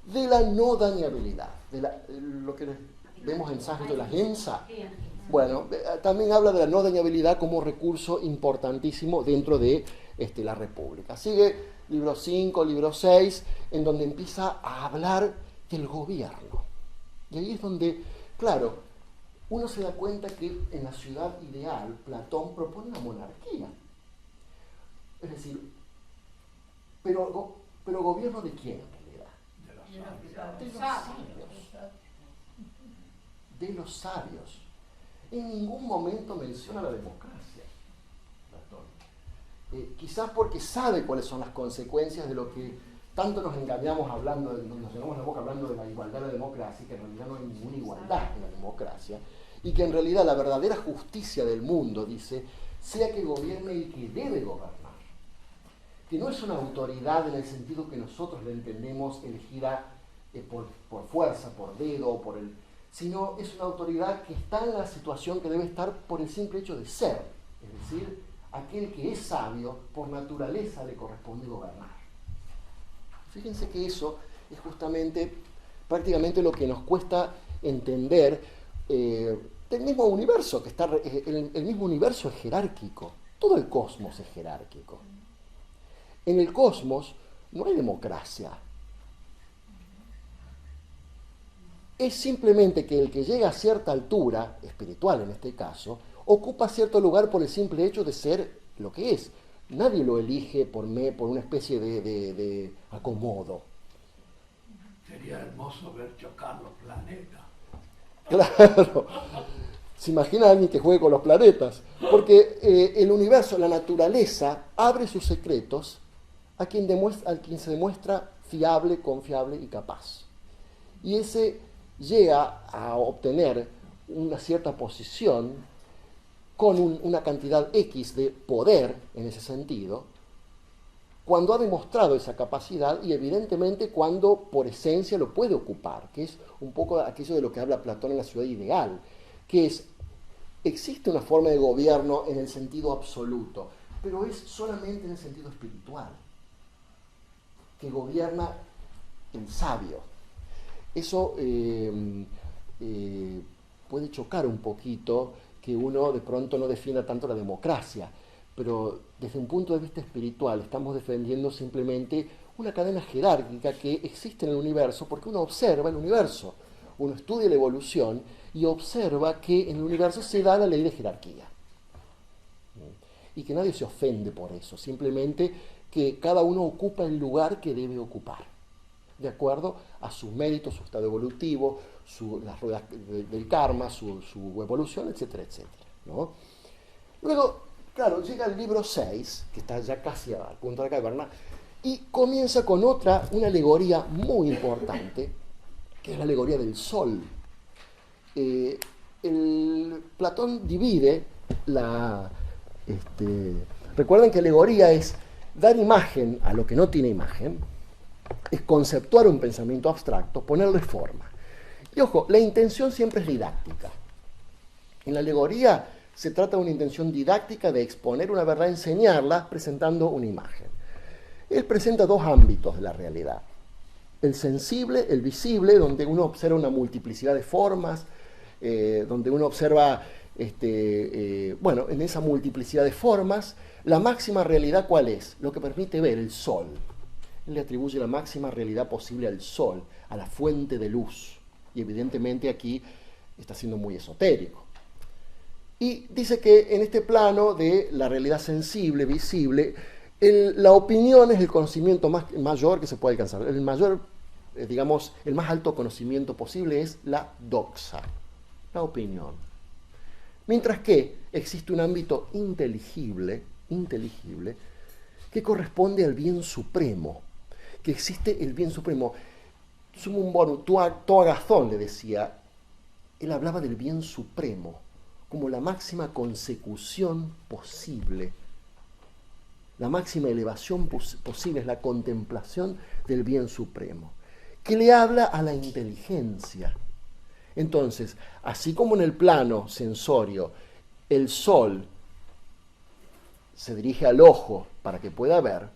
de la no dañabilidad, lo que vemos en Sánscrito de la Gensa. Bueno, también habla de la no dañabilidad como recurso importantísimo dentro de la República. Sigue libro 5, libro 6, en donde empieza a hablar del gobierno. Y ahí es donde, claro, uno se da cuenta que en la ciudad ideal Platón propone una monarquía. Es decir, pero ¿gobierno de quién en realidad? De los sabios. De los sabios. En ningún momento menciona la democracia, Platón. Quizás porque sabe cuáles son las consecuencias de lo que tanto nos engañamos nos llenamos la boca hablando de la igualdad de la democracia, que en realidad no hay ninguna igualdad en la democracia, y que en realidad la verdadera justicia del mundo, dice, sea que gobierne el que debe gobernar, que no es una autoridad en el sentido que nosotros le entendemos elegida por fuerza, por dedo, sino es una autoridad que está en la situación que debe estar por el simple hecho de ser, es decir, aquel que es sabio, por naturaleza le corresponde gobernar. Fíjense que eso es justamente prácticamente lo que nos cuesta entender del mismo universo, que está el mismo universo es jerárquico, todo el cosmos es jerárquico. En el cosmos no hay democracia. es simplemente que el que llega a cierta altura, espiritual en este caso, ocupa cierto lugar por el simple hecho de ser lo que es. Nadie lo elige por una especie de acomodo.
Sería hermoso ver chocar los planetas.
Claro. ¿Se imagina a alguien que juegue con los planetas? Porque el universo, la naturaleza, abre sus secretos a quien se demuestra fiable, confiable y capaz. Y ese llega a obtener una cierta posición con una cantidad X de poder en ese sentido, cuando ha demostrado esa capacidad y evidentemente cuando por esencia lo puede ocupar, que es un poco aquello de lo que habla Platón en la ciudad ideal, que es, existe una forma de gobierno en el sentido absoluto, pero es solamente en el sentido espiritual, que gobierna el sabio. Eso puede chocar un poquito que uno de pronto no defienda tanto la democracia, pero desde un punto de vista espiritual estamos defendiendo simplemente una cadena jerárquica que existe en el universo porque uno observa el universo, uno estudia la evolución y observa que en el universo se da la ley de jerarquía. Y que nadie se ofende por eso, simplemente que cada uno ocupa el lugar que debe ocupar, de acuerdo a sus méritos, su estado evolutivo, las ruedas del karma, su evolución, etcétera, etcétera, ¿no? Luego, claro, llega el libro 6, que está ya casi al punto de la caverna, y comienza con una alegoría muy importante, que es la alegoría del sol. Platón divide recuerden que alegoría es dar imagen a lo que no tiene imagen, es conceptuar un pensamiento abstracto, ponerle forma. Y ojo, la intención siempre es didáctica. En la alegoría se trata de una intención didáctica de exponer una verdad, enseñarla presentando una imagen. Él presenta dos ámbitos de la realidad. El sensible, el visible, donde uno observa una multiplicidad de formas, donde uno observa, en esa multiplicidad de formas, la máxima realidad, ¿cuál es? Lo que permite ver, el sol. Él le atribuye la máxima realidad posible al sol, a la fuente de luz. Y evidentemente aquí está siendo muy esotérico. Y dice que en este plano de la realidad sensible, visible, la opinión es el conocimiento mayor que se puede alcanzar. El mayor, el más alto conocimiento posible es la doxa, la opinión. Mientras que existe un ámbito inteligible, que corresponde al bien supremo, que existe el bien supremo. Sumum bonum, tu agazón, le decía, él hablaba del bien supremo como la máxima consecución posible. La máxima elevación posible es la contemplación del bien supremo, que le habla a la inteligencia. Entonces, así como en el plano sensorio, el sol se dirige al ojo para que pueda ver,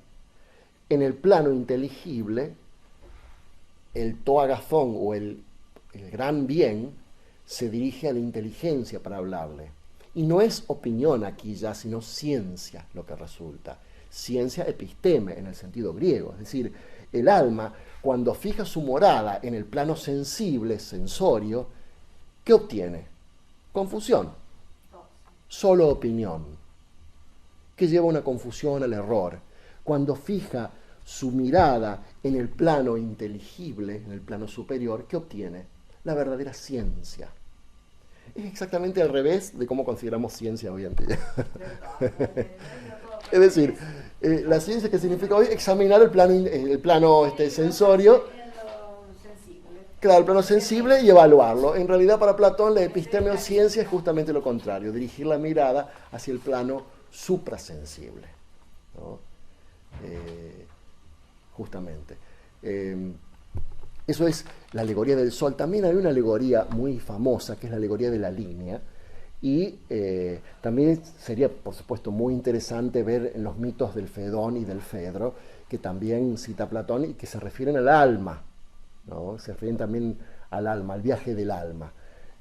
en el plano inteligible, el toagazón o el gran bien se dirige a la inteligencia para hablarle. Y no es opinión aquí ya, sino ciencia lo que resulta. Ciencia episteme en el sentido griego. Es decir, el alma, cuando fija su morada en el plano sensible, sensorio, ¿qué obtiene? Confusión. Solo opinión, que lleva una confusión al error. Cuando fija su mirada en el plano inteligible, en el plano superior, ¿qué obtiene? La verdadera ciencia. Es exactamente al revés de cómo consideramos ciencia hoy en día. Es decir, la ciencia, que significa hoy examinar el plano sensorio, claro, el plano sensible, y evaluarlo. En realidad, para Platón, la epistemociencia es justamente lo contrario, dirigir la mirada hacia el plano suprasensible, ¿no? Justamente. Eso es la alegoría del sol. También hay una alegoría muy famosa, que es la alegoría de la línea, y también sería, por supuesto, muy interesante ver en los mitos del Fedón y del Fedro, que también cita Platón y que se refieren al alma, ¿no? Se refieren también al alma, al viaje del alma.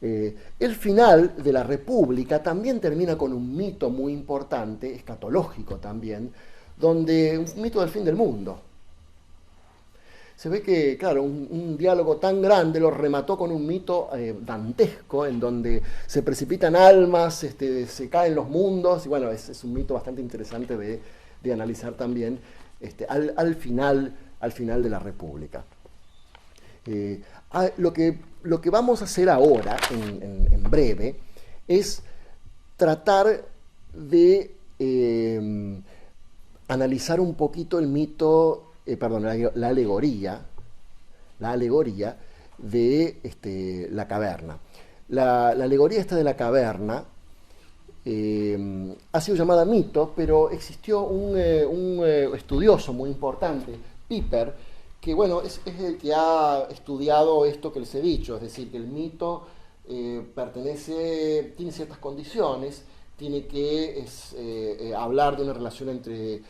El final de la República también termina con un mito muy importante, escatológico también, donde un mito del fin del mundo. se ve que, claro, un diálogo tan grande lo remató con un mito dantesco, en donde se precipitan almas, se caen los mundos, y bueno, es un mito bastante interesante de analizar también al final de la República. Lo que vamos a hacer ahora, en breve, es tratar de analizar un poquito el mito, la alegoría de la caverna. La alegoría esta de la caverna ha sido llamada mito, pero existió un estudioso muy importante, Piper, que bueno, es el que ha estudiado esto que les he dicho, es decir, que el mito tiene ciertas condiciones, tiene que hablar de una relación entre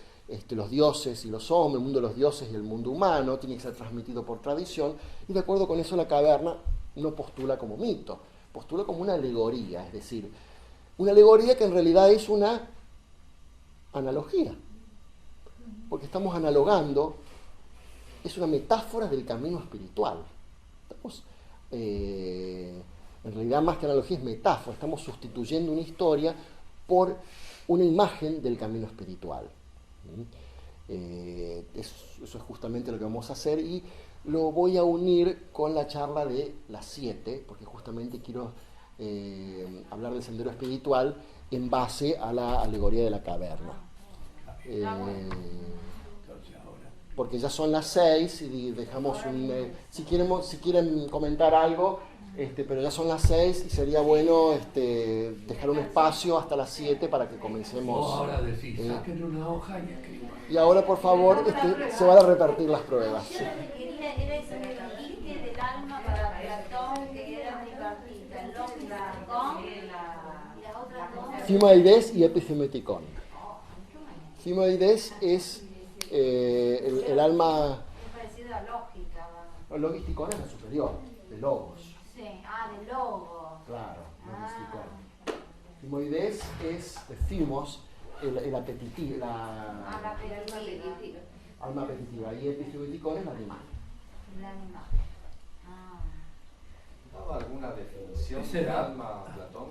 los dioses y los hombres, el mundo de los dioses y el mundo humano, tiene que ser transmitido por tradición, y de acuerdo con eso la caverna no postula como mito, postula como una alegoría, es decir, una alegoría que en realidad es una analogía, porque estamos analogando, es una metáfora del camino espiritual. Estamos, en realidad más que analogía es metáfora, estamos sustituyendo una historia por una imagen del camino espiritual. Eso es justamente lo que vamos a hacer, y lo voy a unir con la charla de las 7, porque justamente quiero hablar del sendero espiritual en base a la alegoría de la caverna. Porque ya son las 6 y dejamos si quieren comentar algo, pero ya son las 6 y sería bueno dejar un espacio hasta las 7 para que comencemos.
Ahora decís, saquen una hoja y escriban.
Y ahora, por favor, se van a repartir las pruebas.
Yo lo que quería era eso, que dijiste del alma para Platón, que era tripartita, el logicón y las otras dos.
Cimoides y epigemeticón. Cimoides es el alma.
Es parecido a lógica.
Logisticón es la superior, de logos.
Sí, de logo.
Claro, logisticón. Cimoides es de thymos, el apetitivo,
La apetitiva.
alma apetitiva, y epigemeticón es el animal.
El animal.
¿Daba alguna definición
Ese
de
era-
alma, Platón?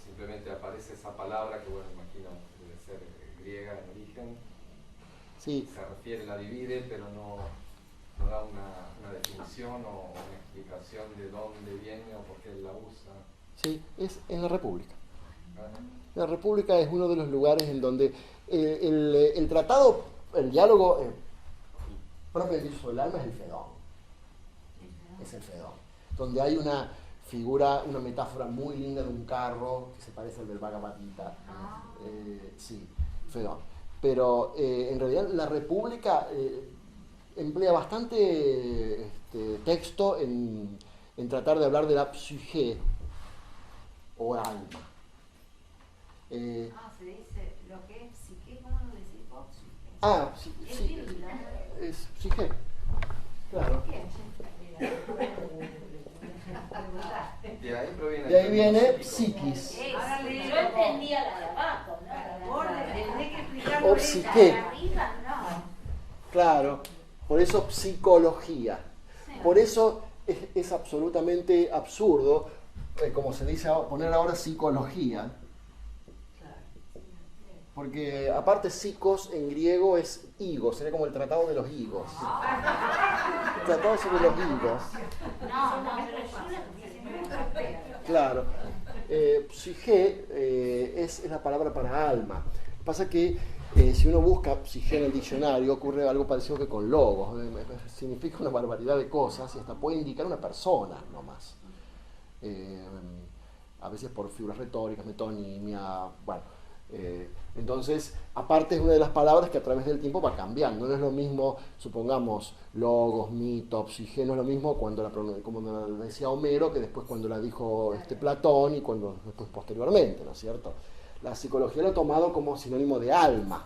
Simplemente aparece esa palabra que, bueno, imagino debe ser griega en origen.
Sí,
Se refiere, la divide, pero no da una definición o una explicación de dónde viene o por qué él la usa.
sí, es en la República.
¿Ah?
La República es uno de los lugares en donde el tratado, el diálogo propiamente dicho sobre el alma es el Fedón. Es el Fedón. Donde hay una figura, una metáfora muy linda de un carro que se parece al del Bhagavad Gita. Sí, Fedón. Pero en realidad la República emplea bastante texto en tratar de hablar de la psique o alma.
Se dice lo que es psique, ¿cómo lo decís vos?
Sí,
Es
sí,
Biblia.
es psique. Claro.
De ahí proviene.
De ahí
el
viene
término psíquico.
psiquis.
Yo entendía la de abajo, ¿no?
O psique.
La de arriba, no.
Claro, por eso psicología.
Sí.
Por eso es absolutamente absurdo, como se dice, poner ahora psicología. Porque aparte psicos en griego es higos, sería como el tratado de los higos. El tratado sobre los higos.
No, pero yo la puse muy fea.
Claro. Psique es la palabra para alma. Pasa que si uno busca psique en el diccionario ocurre algo parecido que con logos. Significa una barbaridad de cosas y hasta puede indicar una persona nomás. A veces por figuras retóricas, metonimia, bueno. Entonces, aparte es una de las palabras que a través del tiempo va cambiando. No es lo mismo, supongamos, logos, mito, psique, no es lo mismo como lo decía Homero que después cuando la dijo Platón y cuando después posteriormente, ¿no es cierto? La psicología lo ha tomado como sinónimo de alma.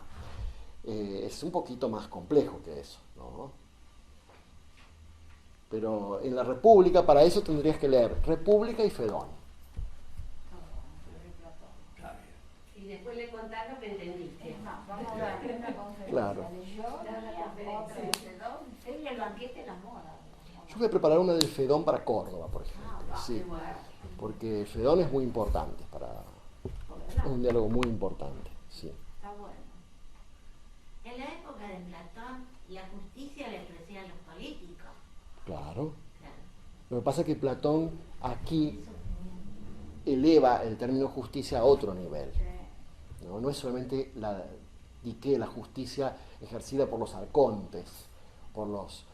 Es un poquito más complejo que eso, ¿no? Pero en la República, para eso tendrías que leer República y Fedón.
Está bien.
y después le contás lo que entendiste.
Es más, vamos a dar una conferencia
Claro.
de yoga, otra de Fedón, sería el banquete de la moda.
Yo voy a preparar una del Fedón para Córdoba, por ejemplo. Sí, porque el Fedón es muy importante, es un diálogo muy importante. Sí.
Está bueno.
En la época de Platón, la justicia la ofrecían los políticos.
Claro.
Claro.
Lo que pasa es que Platón aquí eleva el término justicia a otro nivel. No, no es solamente la justicia ejercida por los arcontes, por los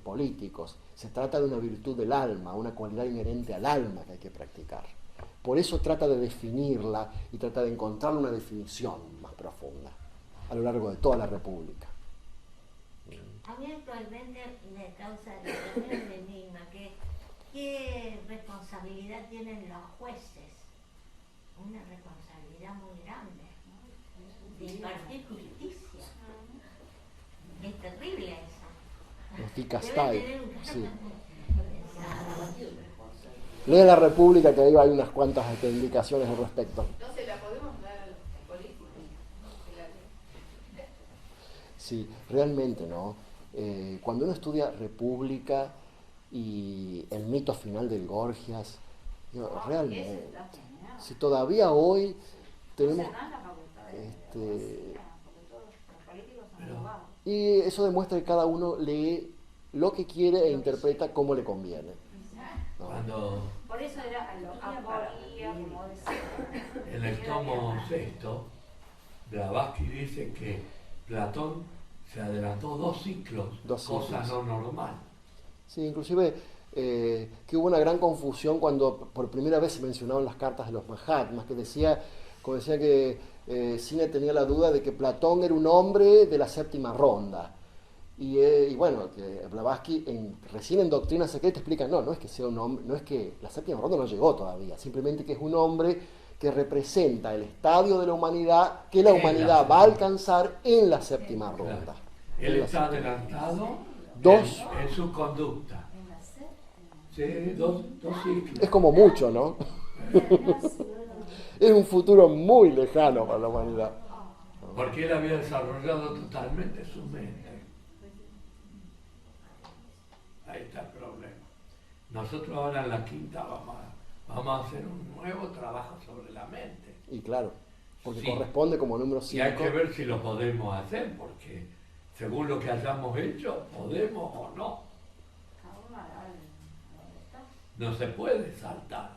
políticos. Se trata de una virtud del alma, una cualidad inherente al alma que hay que practicar. Por eso trata de definirla y trata de encontrar una definición más profunda a lo largo de toda la República.
A mí actualmente me causa el enigma que qué responsabilidad tienen los jueces. Una responsabilidad muy grande, ¿no? De impartir justicia. Es terrible eso.
Los dicas
Debe
tai,
tener un
sí.
Exacto.
Lee la República, que ahí hay unas cuantas indicaciones al respecto.
No se la podemos dar a los políticos.
Sí, realmente, ¿no? Cuando uno estudia República y el mito final del Gorgias, realmente, si todavía hoy tenemos... Y eso demuestra que cada uno lee lo que quiere e interpreta como le conviene. ¿No?
Cuando
Por eso era lo aporía, como decía.
en el tomo sexto, Blavatsky dice que Platón se adelantó 2 ciclos, cosa no normal.
Sí, inclusive que hubo una gran confusión cuando por primera vez se mencionaban las cartas de los Mahatmas, que decía que Sine tenía la duda de que Platón era un hombre de la séptima ronda. Y bueno, que Blavatsky recién en Doctrina Secreta explica, no es que sea un hombre, no es que la séptima ronda no llegó todavía, simplemente que es un hombre que representa el estadio de la humanidad que la humanidad va a alcanzar en la séptima ronda.
Él está adelantado
Dos.
en su conducta. Sí, dos ciclos.
Es como mucho, ¿no? Es un futuro muy lejano para la humanidad.
Porque él había desarrollado totalmente su mente. Ahí está el problema. Nosotros ahora en la quinta vamos a hacer un nuevo trabajo sobre la mente.
Y claro, porque
Sí.
corresponde como número 5.
Y hay que ver si lo podemos hacer, porque según lo que hayamos hecho, podemos o no. No se puede saltar.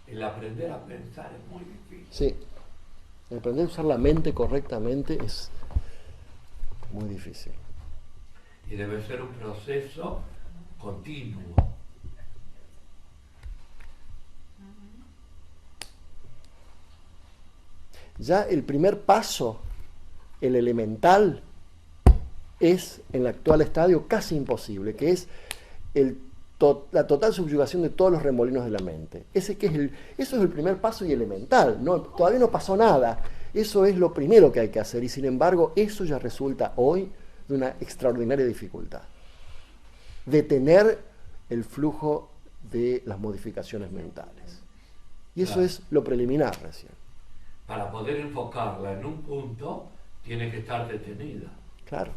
El aprender a pensar es muy difícil.
Sí, el aprender a usar la mente correctamente es muy difícil.
Y debe ser un proceso continuo.
Ya el primer paso, el elemental, es en el actual estadio casi imposible, que es la total subyugación de todos los remolinos de la mente. Eso es el primer paso y elemental. Todavía no pasó nada. Eso es lo primero que hay que hacer y sin embargo eso ya resulta hoy de una extraordinaria dificultad. Detener el flujo de las modificaciones mentales. Y eso
Claro.
es lo preliminar recién.
Para poder enfocarla en un punto, tiene que estar detenida.
Claro.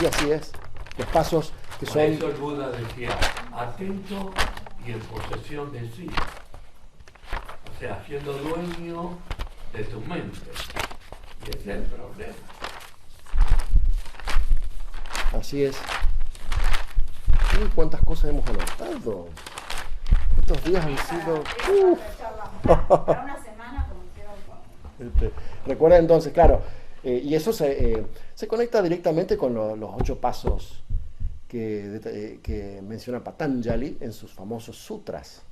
Y así es. Los pasos que
Por
son...
eso el Buda decía, atento y en posesión de sí. O sea, siendo dueño de tu mente. Y ese es el problema.
Así es. Uy, cuántas cosas hemos anotado. Estos días han sido...
Para una semana, como hicieron con...
Recuerda entonces, claro, y eso se conecta directamente con los 8 pasos que menciona Patanjali en sus famosos sutras,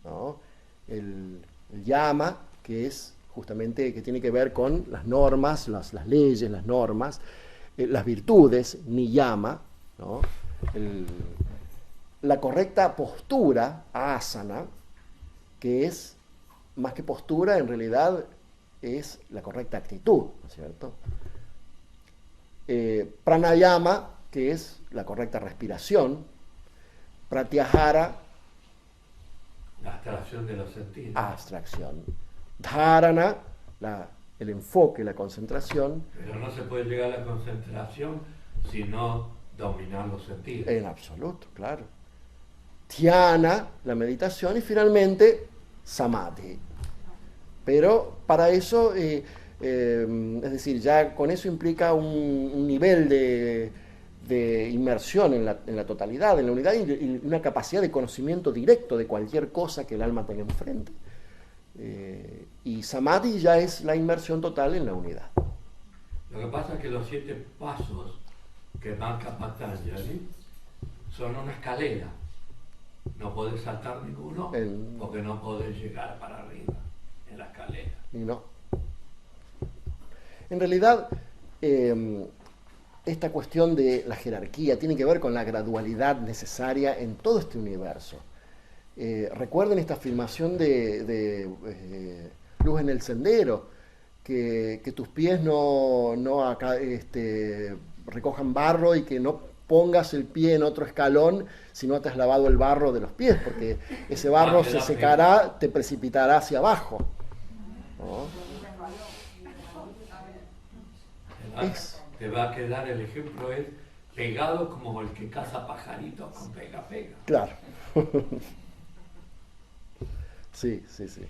¿no? El yama, que es justamente, que tiene que ver con las normas, las leyes, las normas, las virtudes, niyama, ¿no? La correcta postura, asana, que es, más que postura, en realidad es la correcta actitud, ¿no es cierto? Pranayama, que es la correcta respiración. Pratyahara,
La abstracción de los sentidos.
Abstracción. Dharana, el enfoque, la concentración.
Pero no se puede llegar a la concentración si no dominar los sentidos.
En absoluto, claro. Dhyana, la meditación, y finalmente Samadhi. Pero para eso, es decir, ya con eso implica un nivel de inmersión en la totalidad, en la unidad, y una capacidad de conocimiento directo de cualquier cosa que el alma tenga enfrente. Y Samadhi ya es la inmersión total en la unidad.
Lo que pasa es que los 7 pasos que marca Patanjali son una escalera. No podés saltar ninguno porque no podés llegar para arriba en la escalera.
Y no. En realidad, esta cuestión de la jerarquía tiene que ver con la gradualidad necesaria en todo este universo. Recuerden esta afirmación de Luz en el Sendero, que tus pies no recojan barro y que no pongas el pie en otro escalón si no te has lavado el barro de los pies, porque ese barro se secará, te precipitará hacia abajo. ¿No?
Te va a quedar, el ejemplo es pegado como el que caza pajaritos con pega.
Claro. Sí, sí, sí.